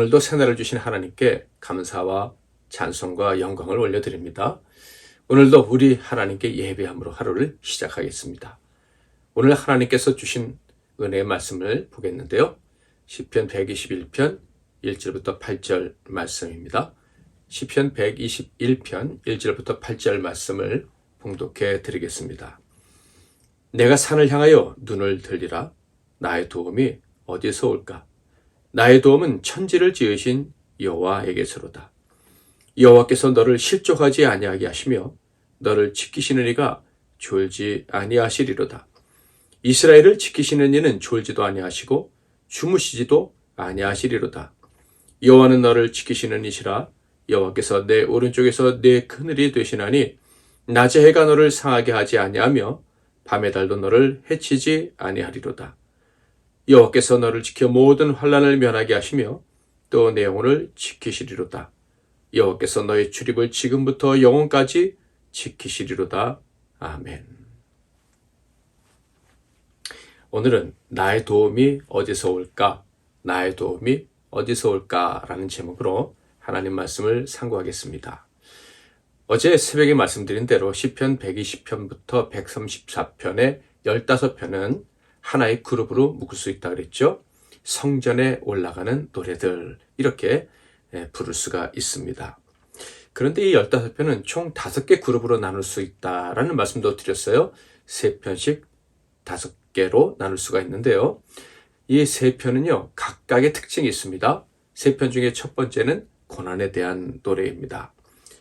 오늘도 새날을 주신 하나님께 감사와 찬송과 영광을 올려드립니다. 오늘도 우리 하나님께 예배함으로 하루를 시작하겠습니다. 오늘 하나님께서 주신 은혜의 말씀을 보겠는데요. 시편 121편 1절부터 8절 말씀입니다. 시편 121편 1절부터 8절 말씀을 봉독해 드리겠습니다. 내가 산을 향하여 눈을 들리라. 나의 도움이 어디서 올까? 나의 도움은 천지를 지으신 여호와에게서로다. 여호와께서 너를 실족하지 아니하게 하시며 너를 지키시는 이가 졸지 아니하시리로다. 이스라엘을 지키시는 이는 졸지도 아니하시고 주무시지도 아니하시리로다. 여호와는 너를 지키시는 이시라. 여호와께서 내 오른쪽에서 내 그늘이 되시나니 낮에 해가 너를 상하게 하지 아니하며 밤의 달도 너를 해치지 아니하리로다. 여호와께서 너를 지켜 모든 환난을 면하게 하시며 또 내 영혼을 지키시리로다. 여호와께서 너의 출입을 지금부터 영원까지 지키시리로다. 아멘. 오늘은 나의 도움이 어디서 올까? 나의 도움이 어디서 올까? 라는 제목으로 하나님 말씀을 상고하겠습니다. 어제 새벽에 말씀드린 대로 시편 120편부터 134편의 15편은 하나의 그룹으로 묶을 수 있다 그랬죠. 성전에 올라가는 노래들, 이렇게 부를 수가 있습니다. 그런데 이 15편은 총 5개 그룹으로 나눌 수 있다라는 말씀도 드렸어요. 3편씩 5개로 나눌 수가 있는데요. 이 3편은요, 각각의 특징이 있습니다. 3편 중에 첫 번째는 고난에 대한 노래입니다.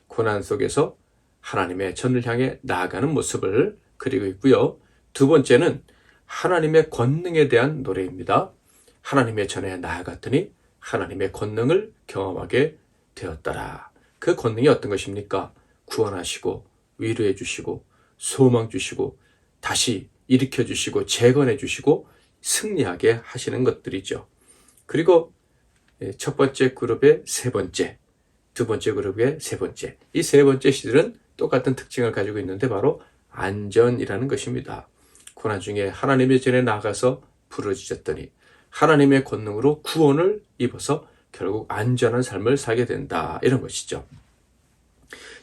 고난 속에서 하나님의 전을 향해 나아가는 모습을 그리고 있고요. 두 번째는 하나님의 권능에 대한 노래입니다. 하나님의 전에 나아갔더니 하나님의 권능을 경험하게 되었더라. 그 권능이 어떤 것입니까? 구원하시고 위로해 주시고 소망 주시고 다시 일으켜 주시고 재건해 주시고 승리하게 하시는 것들이죠. 그리고 첫 번째 그룹의 세 번째, 두 번째 그룹의 세 번째, 이 세 번째 시들은 똑같은 특징을 가지고 있는데 바로 안전이라는 것입니다. 고난 중에 하나님의 전에 나가서 부르짖었더니 하나님의 권능으로 구원을 입어서 결국 안전한 삶을 살게 된다, 이런 것이죠.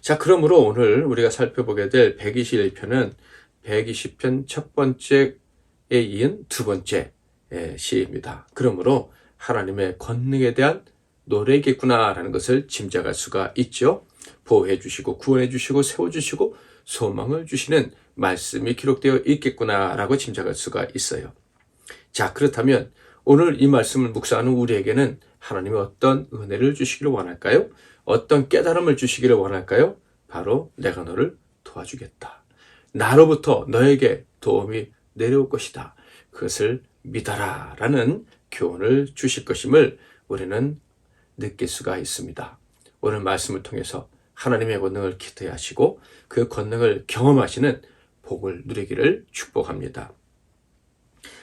자, 그러므로 오늘 우리가 살펴보게 될 121편은 120편 첫 번째에 이은 두 번째 시입니다. 그러므로 하나님의 권능에 대한 노래겠구나라는 것을 짐작할 수가 있죠. 보호해 주시고 구원해 주시고 세워주시고 소망을 주시는 말씀이 기록되어 있겠구나라고 짐작할 수가 있어요. 자, 그렇다면 오늘 이 말씀을 묵상하는 우리에게는 하나님이 어떤 은혜를 주시기를 원할까요? 어떤 깨달음을 주시기를 원할까요? 바로 내가 너를 도와주겠다. 나로부터 너에게 도움이 내려올 것이다. 그것을 믿어라 라는 교훈을 주실 것임을 우리는 느낄 수가 있습니다. 오늘 말씀을 통해서 하나님의 권능을 기대하시고 그 권능을 경험하시는 복을 누리기를 축복합니다.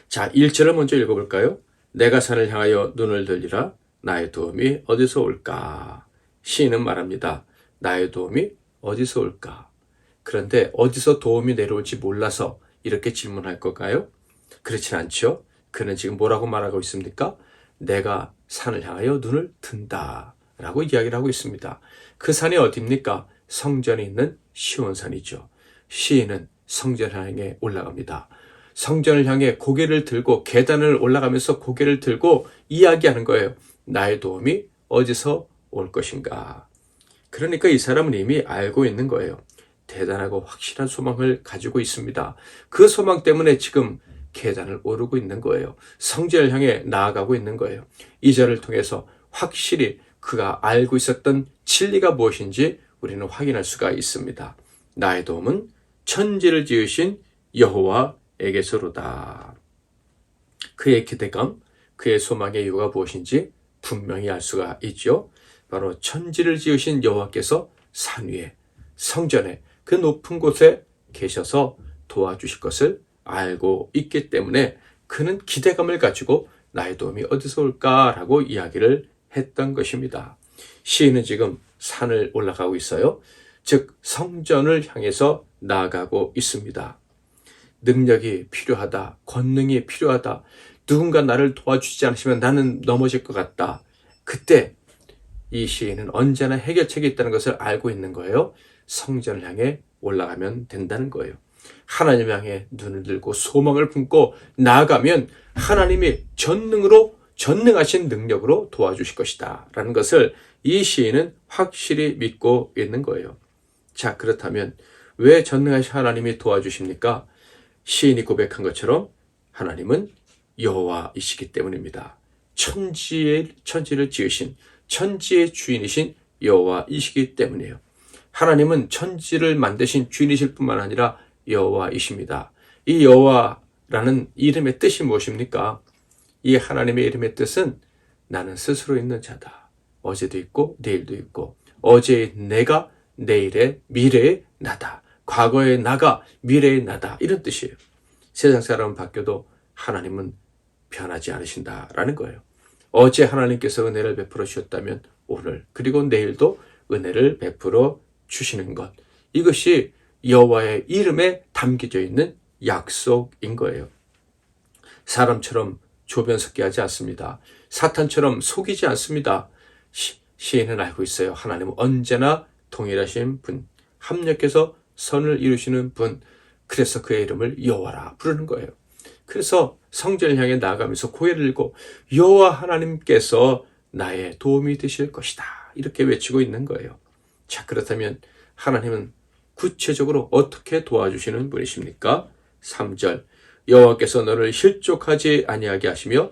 자, 1절을 먼저 읽어볼까요? 내가 산을 향하여 눈을 들리라. 나의 도움이 어디서 올까? 시인은 말합니다. 나의 도움이 어디서 올까? 그런데 어디서 도움이 내려올지 몰라서 이렇게 질문할 걸까요? 그렇진 않죠. 그는 지금 뭐라고 말하고 있습니까? 내가 산을 향하여 눈을 든다 라고 이야기를 하고 있습니다. 그 산이 어디입니까? 성전이 있는 시온산이죠. 시인은 성전을 향해 올라갑니다. 성전을 향해 고개를 들고 계단을 올라가면서 고개를 들고 이야기하는 거예요. 나의 도움이 어디서 올 것인가? 그러니까 이 사람은 이미 알고 있는 거예요. 대단하고 확실한 소망을 가지고 있습니다. 그 소망 때문에 지금 계단을 오르고 있는 거예요. 성전을 향해 나아가고 있는 거예요. 이 절을 통해서 확실히 그가 알고 있었던 진리가 무엇인지 우리는 확인할 수가 있습니다. 나의 도움은 천지를 지으신 여호와에게서로다. 그의 기대감, 그의 소망의 이유가 무엇인지 분명히 알 수가 있죠. 바로 천지를 지으신 여호와께서 산 위에, 성전에, 그 높은 곳에 계셔서 도와주실 것을 알고 있기 때문에 그는 기대감을 가지고 나의 도움이 어디서 올까라고 이야기를 했던 것입니다. 시인은 지금 산을 올라가고 있어요. 즉 성전을 향해서 나아가고 있습니다. 능력이 필요하다. 권능이 필요하다. 누군가 나를 도와주지 않으시면 나는 넘어질 것 같다. 그때 이 시인은 언제나 해결책이 있다는 것을 알고 있는 거예요. 성전을 향해 올라가면 된다는 거예요. 하나님 향해 눈을 들고 소망을 품고 나아가면 하나님이 전능하신 능력으로 도와주실 것이다 라는 것을 이 시인은 확실히 믿고 있는 거예요. 자, 그렇다면 왜 전능하신 하나님이 도와주십니까? 시인이 고백한 것처럼 하나님은 여호와이시기 때문입니다. 천지를 지으신 천지의 주인이신 여호와이시기 때문이에요. 하나님은 천지를 만드신 주인이실 뿐만 아니라 여호와이십니다. 이 여호와라는 이름의 뜻이 무엇입니까? 이 하나님의 이름의 뜻은 나는 스스로 있는 자다. 어제도 있고 내일도 있고, 어제의 내가 내일의 미래의 나다. 과거의 나가 미래의 나다. 이런 뜻이에요. 세상 사람은 바뀌어도 하나님은 변하지 않으신다라는 거예요. 어제 하나님께서 은혜를 베풀어 주셨다면 오늘 그리고 내일도 은혜를 베풀어 주시는 것, 이것이 여호와의 이름에 담겨져 있는 약속인 거예요. 사람처럼 조변석기하지 않습니다. 사탄처럼 속이지 않습니다. 시인은 알고 있어요. 하나님은 언제나 동일하신 분, 합력해서 선을 이루시는 분, 그래서 그의 이름을 여호와라 부르는 거예요. 그래서 성전을 향해 나아가면서 고개를 들고 여호와 하나님께서 나의 도움이 되실 것이다, 이렇게 외치고 있는 거예요. 자, 그렇다면 하나님은 구체적으로 어떻게 도와주시는 분이십니까? 3절, 여호와께서 너를 실족하지 아니하게 하시며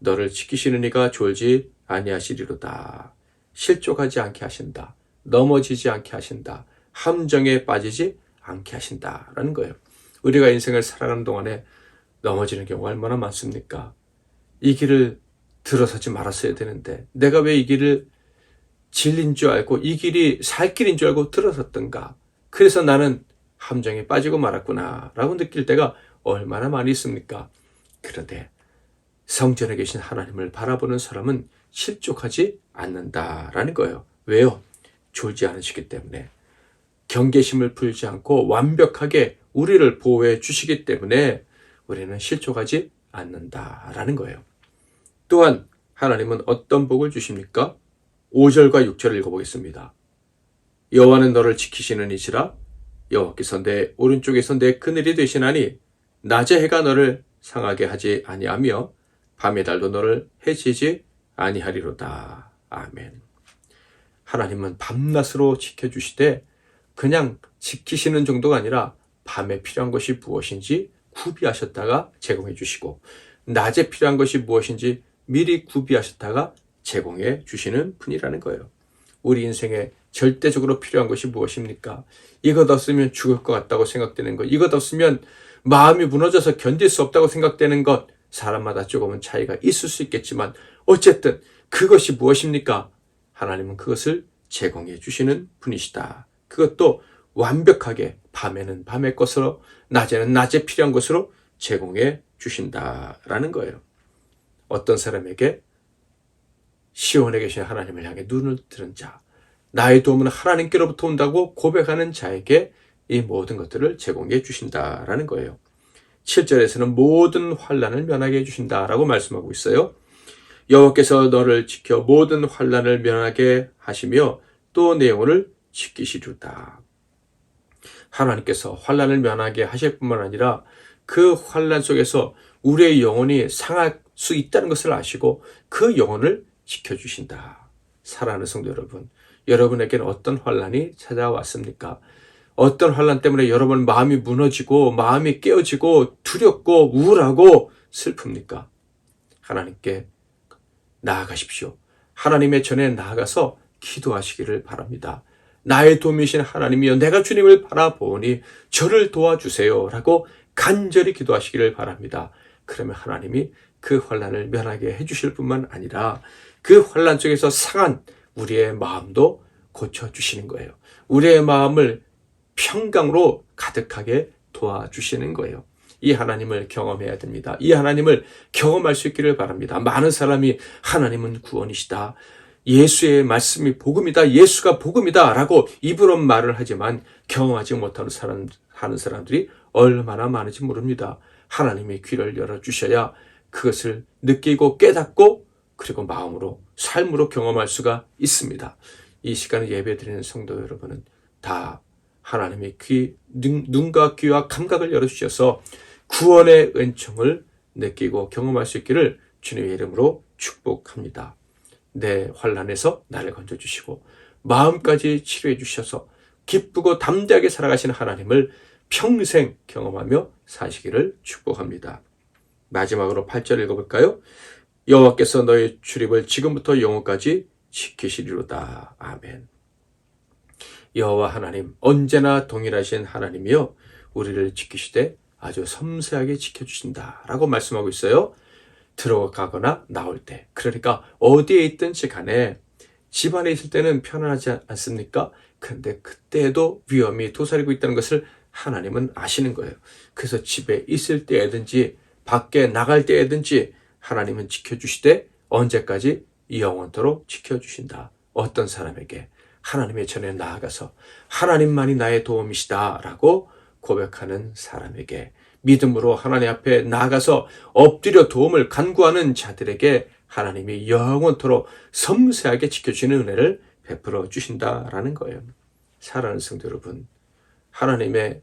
너를 지키시는 이가 졸지 아니하시리로다. 실족하지 않게 하신다. 넘어지지 않게 하신다. 함정에 빠지지 않게 하신다라는 거예요. 우리가 인생을 살아가는 동안에 넘어지는 경우가 얼마나 많습니까? 이 길을 들어서지 말았어야 되는데 내가 왜 이 길을 진리인 줄 알고 이 길이 살 길인 줄 알고 들어섰던가? 그래서 나는 함정에 빠지고 말았구나 라고 느낄 때가 얼마나 많이 있습니까? 그런데 성전에 계신 하나님을 바라보는 사람은 실족하지 않는다라는 거예요. 왜요? 졸지 않으시기 때문에, 경계심을 풀지 않고 완벽하게 우리를 보호해 주시기 때문에 우리는 실족하지 않는다라는 거예요. 또한 하나님은 어떤 복을 주십니까? 5절과 6절을 읽어보겠습니다. 여호와는 너를 지키시는 이시라. 여호와께서 내 오른쪽에서 내 그늘이 되시나니 낮의 해가 너를 상하게 하지 아니하며 밤의 달도 너를 해치지 아니하리로다. 아멘. 하나님은 밤낮으로 지켜주시되 그냥 지키시는 정도가 아니라 밤에 필요한 것이 무엇인지 구비하셨다가 제공해 주시고, 낮에 필요한 것이 무엇인지 미리 구비하셨다가 제공해 주시는 분이라는 거예요. 우리 인생에 절대적으로 필요한 것이 무엇입니까? 이것 없으면 죽을 것 같다고 생각되는 것, 이것 없으면 마음이 무너져서 견딜 수 없다고 생각되는 것, 사람마다 조금은 차이가 있을 수 있겠지만 어쨌든 그것이 무엇입니까? 하나님은 그것을 제공해 주시는 분이시다. 그것도 완벽하게 밤에는 밤의 것으로, 낮에는 낮에 필요한 것으로 제공해 주신다라는 거예요. 어떤 사람에게 시온에 계신 하나님을 향해 눈을 들은 자, 나의 도움은 하나님께로부터 온다고 고백하는 자에게 이 모든 것들을 제공해 주신다라는 거예요. 7절에서는 모든 환난을 면하게 해주신다라고 말씀하고 있어요. 여호와께서 너를 지켜 모든 환난을 면하게 하시며 또 내 영혼을 지키시리로다. 하나님께서 환난을 면하게 하실 뿐만 아니라 그 환난 속에서 우리의 영혼이 상할 수 있다는 것을 아시고 그 영혼을 지켜주신다. 사랑하는 성도 여러분, 여러분에게는 어떤 환난이 찾아왔습니까? 어떤 환난 때문에 여러분 마음이 무너지고 마음이 깨어지고 두렵고 우울하고 슬픕니까? 하나님께 나아가십시오. 하나님의 전에 나아가서 기도하시기를 바랍니다. 나의 도움이신 하나님이여, 내가 주님을 바라보니 저를 도와주세요 라고 간절히 기도하시기를 바랍니다. 그러면 하나님이 그 환난을 면하게 해주실 뿐만 아니라 그 환난 속에서 상한 우리의 마음도 고쳐주시는 거예요. 우리의 마음을 평강으로 가득하게 도와주시는 거예요. 이 하나님을 경험해야 됩니다. 이 하나님을 경험할 수 있기를 바랍니다. 많은 사람이 하나님은 구원이시다, 예수의 말씀이 복음이다, 예수가 복음이다 라고 입으로 말을 하지만 경험하지 못하는 하는 사람들이 얼마나 많은지 모릅니다. 하나님의 귀를 열어주셔야 그것을 느끼고 깨닫고 그리고 마음으로 삶으로 경험할 수가 있습니다. 이 시간에 예배드리는 성도 여러분은 다 하나님의 눈과 귀와 감각을 열어주셔서 구원의 은총을 느끼고 경험할 수 있기를 주님의 이름으로 축복합니다. 내 환난에서 나를 건져주시고 마음까지 치료해 주셔서 기쁘고 담대하게 살아가시는 하나님을 평생 경험하며 사시기를 축복합니다. 마지막으로 8절 읽어볼까요? 여호와께서 너의 출입을 지금부터 영원까지 지키시리로다. 아멘. 여호와 하나님, 언제나 동일하신 하나님이여 우리를 지키시되 아주 섬세하게 지켜주신다 라고 말씀하고 있어요. 들어가거나 나올 때, 그러니까 어디에 있든지 간에 집안에 있을 때는 편안하지 않습니까? 근데 그때에도 위험이 도사리고 있다는 것을 하나님은 아시는 거예요. 그래서 집에 있을 때든지 밖에 나갈 때든지 하나님은 지켜주시되 언제까지? 영원토록 지켜주신다. 어떤 사람에게? 하나님의 전에 나아가서 하나님만이 나의 도움이시다 라고 고백하는 사람에게, 믿음으로 하나님 앞에 나아가서 엎드려 도움을 간구하는 자들에게 하나님이 영원토록 섬세하게 지켜주시는 은혜를 베풀어 주신다라는 거예요. 사랑하는 성도 여러분, 하나님의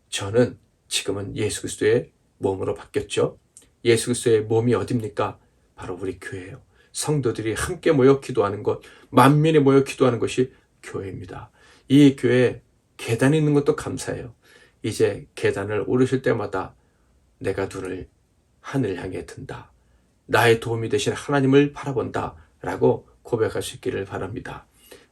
저는 지금은 예수 그리스도의 몸으로 바뀌었죠. 예수 그리스도의 몸이 어딥니까? 바로 우리 교회예요. 성도들이 함께 모여 기도하는 것, 만민이 모여 기도하는 것이 교회입니다. 이 교회에 계단이 있는 것도 감사해요. 이제 계단을 오르실 때마다 내가 눈을 하늘 향해 든다. 나의 도움이 되신 하나님을 바라본다 라고 고백할 수 있기를 바랍니다.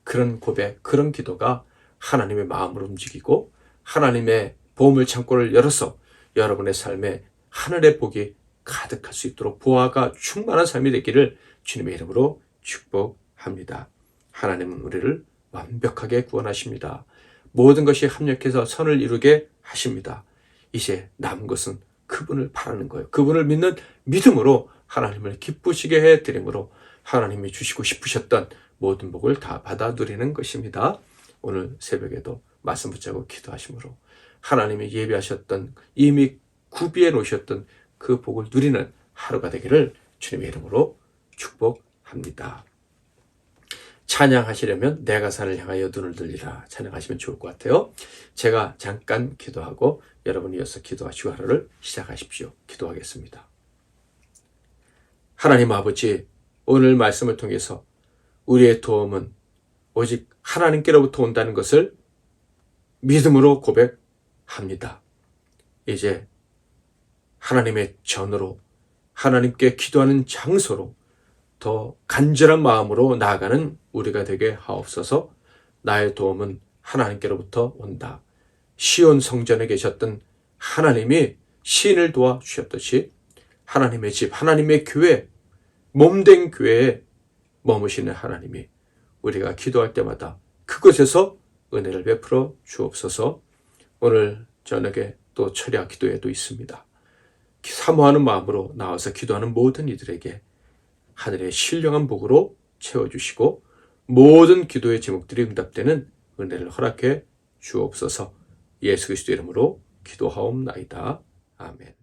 그런 고백, 그런 기도가 하나님의 마음을 움직이고 하나님의 보물 창고를 열어서 여러분의 삶에 하늘의 복이 가득할 수 있도록 보화가 충만한 삶이 되기를 주님의 이름으로 축복합니다. 하나님은 우리를 완벽하게 구원하십니다. 모든 것이 합력해서 선을 이루게 하십니다. 이제 남은 것은 그분을 바라는 거예요. 그분을 믿는 믿음으로 하나님을 기쁘시게 해드림으로 하나님이 주시고 싶으셨던 모든 복을 다 받아 누리는 것입니다. 오늘 새벽에도 말씀 붙잡고 기도하심으로 하나님이 예비하셨던, 이미 구비해 놓으셨던 그 복을 누리는 하루가 되기를 주님의 이름으로 축복합니다. 찬양하시려면 내가 산을 향하여 눈을 들리라 찬양하시면 좋을 것 같아요. 제가 잠깐 기도하고 여러분이 이어서 기도하시고 하루를 시작하십시오. 기도하겠습니다. 하나님 아버지, 오늘 말씀을 통해서 우리의 도움은 오직 하나님께로부터 온다는 것을 믿음으로 고백합니다. 이제 하나님의 전으로, 하나님께 기도하는 장소로 더 간절한 마음으로 나아가는 우리가 되게 하옵소서. 나의 도움은 하나님께로부터 온다. 시온 성전에 계셨던 하나님이 시인을 도와주셨듯이 하나님의 집, 하나님의 교회, 몸된 교회에 머무시는 하나님이 우리가 기도할 때마다 그곳에서 은혜를 베풀어 주옵소서. 오늘 저녁에 또 철야 기도회도 있습니다. 사모하는 마음으로 나와서 기도하는 모든 이들에게 하늘의 신령한 복으로 채워주시고 모든 기도의 제목들이 응답되는 은혜를 허락해 주옵소서. 예수 그리스도 이름으로 기도하옵나이다. 아멘.